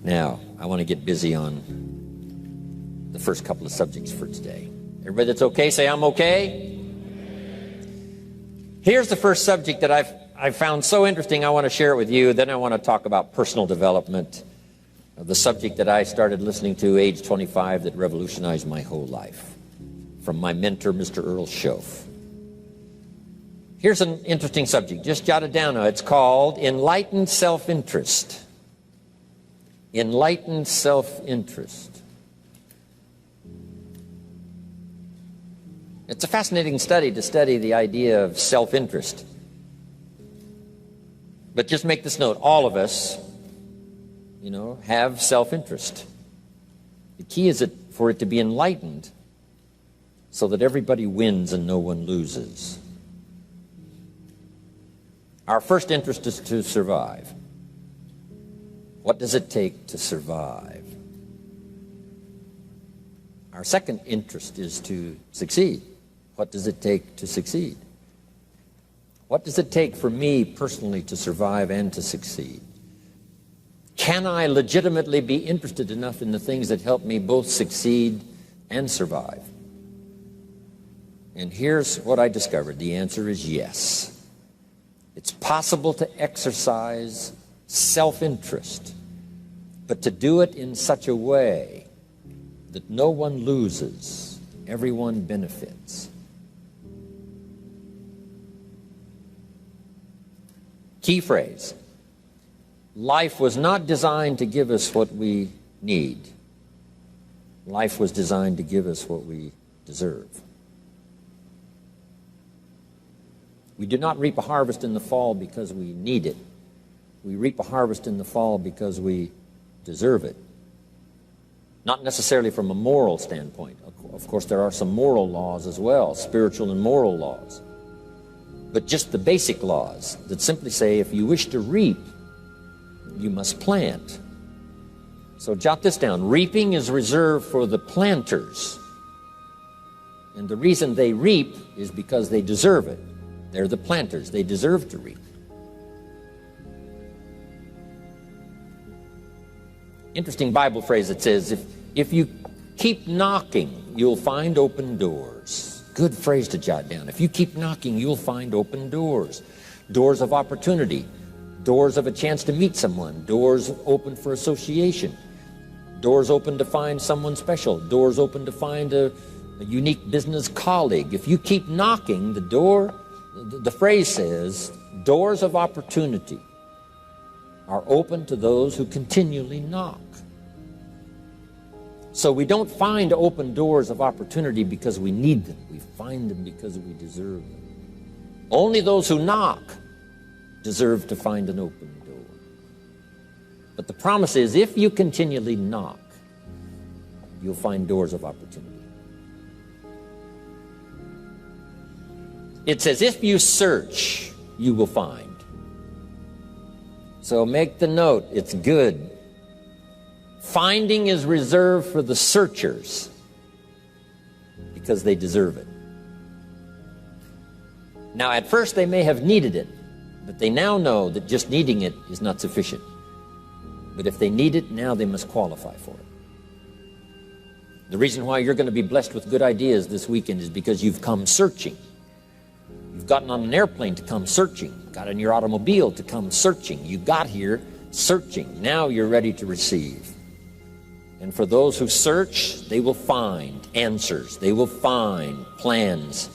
Now, I want to get busy on the first couple of subjects for today. Everybody that's okay, say I'm okay. Here's the first subject that I've found so interesting. I want to share it with you. Then I want to talk about personal development, the subject that I started listening to age 25 that revolutionized my whole life, from my mentor, Mr. Earl Schoaf. Here's an interesting subject. Just jot it down now. It's called enlightened self-interest. Enlightened self-interest. It's a fascinating study to study the idea of self-interest. But just make this note, all of us, have self-interest. The key is for it to be enlightened so that everybody wins and no one loses. Our first interest is to survive. What does it take to survive? Our second interest is to succeed. What does it take to succeed? What does it take for me personally to survive and to succeed? Can I legitimately be interested enough in the things that help me both succeed and survive? And here's what I discovered. The answer is yes. It's possible to exercise self-interest, but to do it in such a way that no one loses, everyone benefits. Key phrase: life was not designed to give us what we need. Life was designed to give us what we deserve. We do not reap a harvest in the fall because we need it. We reap a harvest in the fall because we deserve it. Not necessarily from a moral standpoint. Of course, there are some moral laws as well, spiritual and moral laws. But just the basic laws that simply say if you wish to reap, you must plant. So jot this down. Reaping is reserved for the planters. And the reason they reap is because they deserve it. They're the planters. They deserve to reap. Interesting Bible phrase that says, if you keep knocking, you'll find open doors. Good phrase to jot down. If you keep knocking, you'll find open doors. Doors of opportunity. Doors of a chance to meet someone. Doors open for association. Doors open to find someone special. Doors open to find a unique business colleague. If you keep knocking, the phrase says, doors of opportunity are open to those who continually knock. So we don't find open doors of opportunity because we need them. We find them because we deserve them. Only those who knock deserve to find an open door. But the promise is, if you continually knock, you'll find doors of opportunity. It says, if you search, you will find. So make the note, it's good. Finding is reserved for the searchers because they deserve it. Now, at first they may have needed it, but they now know that just needing it is not sufficient. But if they need it, now they must qualify for it. The reason why you're going to be blessed with good ideas this weekend is because you've come searching. You've gotten on an airplane to come searching. Got in your automobile to come searching. You got here searching. Now you're ready to receive. And for those who search, they will find answers. They will find plans,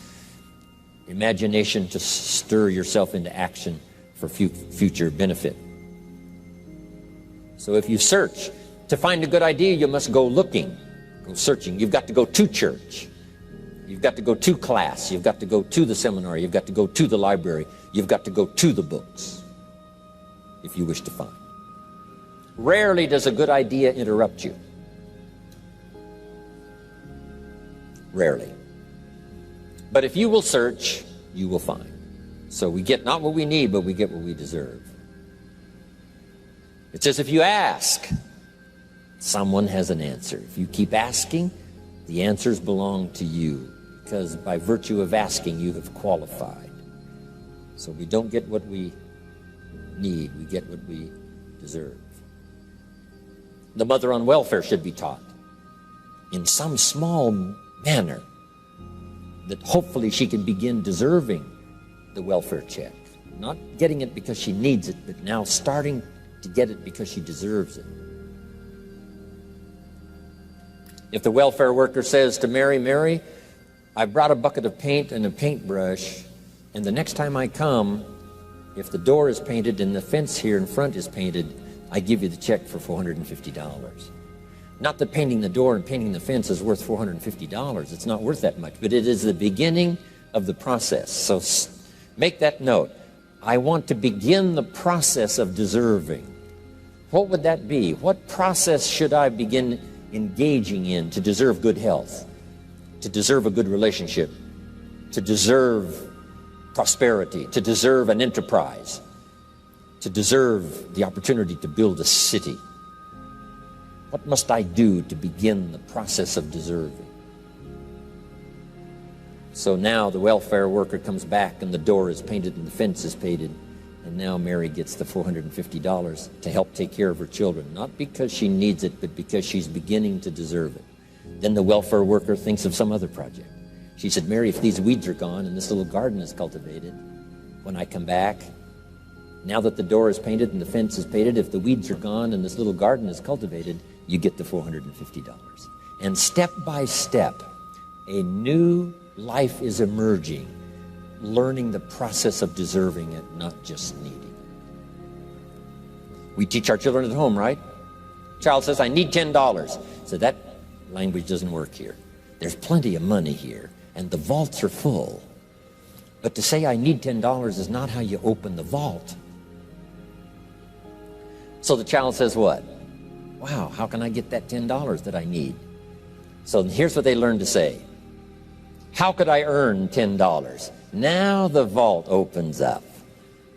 imagination to stir yourself into action for future benefit. So if you search, to find a good idea, you must go looking, go searching. You've got to go to church. You've got to go to class. You've got to go to the seminar. You've got to go to the library. You've got to go to the books if you wish to find. Rarely does a good idea interrupt you. Rarely. But if you will search, you will find. So we get not what we need, but we get what we deserve. It says if you ask, someone has an answer. If you keep asking, the answers belong to you, because by virtue of asking, you have qualified. So we don't get what we need, we get what we deserve. The mother on welfare should be taught in some small manner that hopefully she can begin deserving the welfare check. Not getting it because she needs it, but now starting to get it because she deserves it. If the welfare worker says to Mary, Mary, I brought a bucket of paint and a paintbrush, and the next time I come, if the door is painted and the fence here in front is painted, I give you the check for $450. Not that painting the door and painting the fence is worth $450. It's not worth that much, but it is the beginning of the process. So make that note. I want to begin the process of deserving. What would that be? What process should I begin engaging in to deserve good health, to deserve a good relationship, to deserve prosperity, to deserve an enterprise, to deserve the opportunity to build a city? What must I do to begin the process of deserving? So now the welfare worker comes back and the door is painted and the fence is painted, and now Mary gets the $450 to help take care of her children, not because she needs it, but because she's beginning to deserve it. Then the welfare worker thinks of some other project. She said, Mary, if these weeds are gone and this little garden is cultivated, when I come back, now that the door is painted and the fence is painted, if the weeds are gone and this little garden is cultivated, you get the $450. And step by step, a new life is emerging, learning the process of deserving it, not just needing. We teach our children at home, right? Child says, I need $10. So that language doesn't work here. There's plenty of money here, and the vaults are full. But to say I need $10 is not how you open the vault. So the child says what? Wow, how can I get that $10 that I need? So here's what they learn to say. How could I earn $10? Now the vault opens up.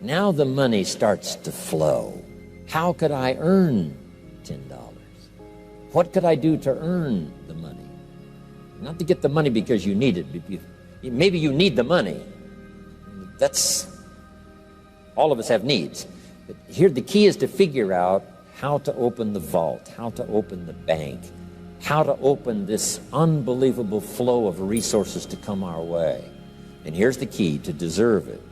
Now the money starts to flow. How could I earn $10? What could I do to earn the money? Not to get the money because you need it. Maybe you need the money. That's, all of us have needs. But here the key is to figure out how to open the vault, how to open the bank, how to open this unbelievable flow of resources to come our way. And here's the key: to deserve it,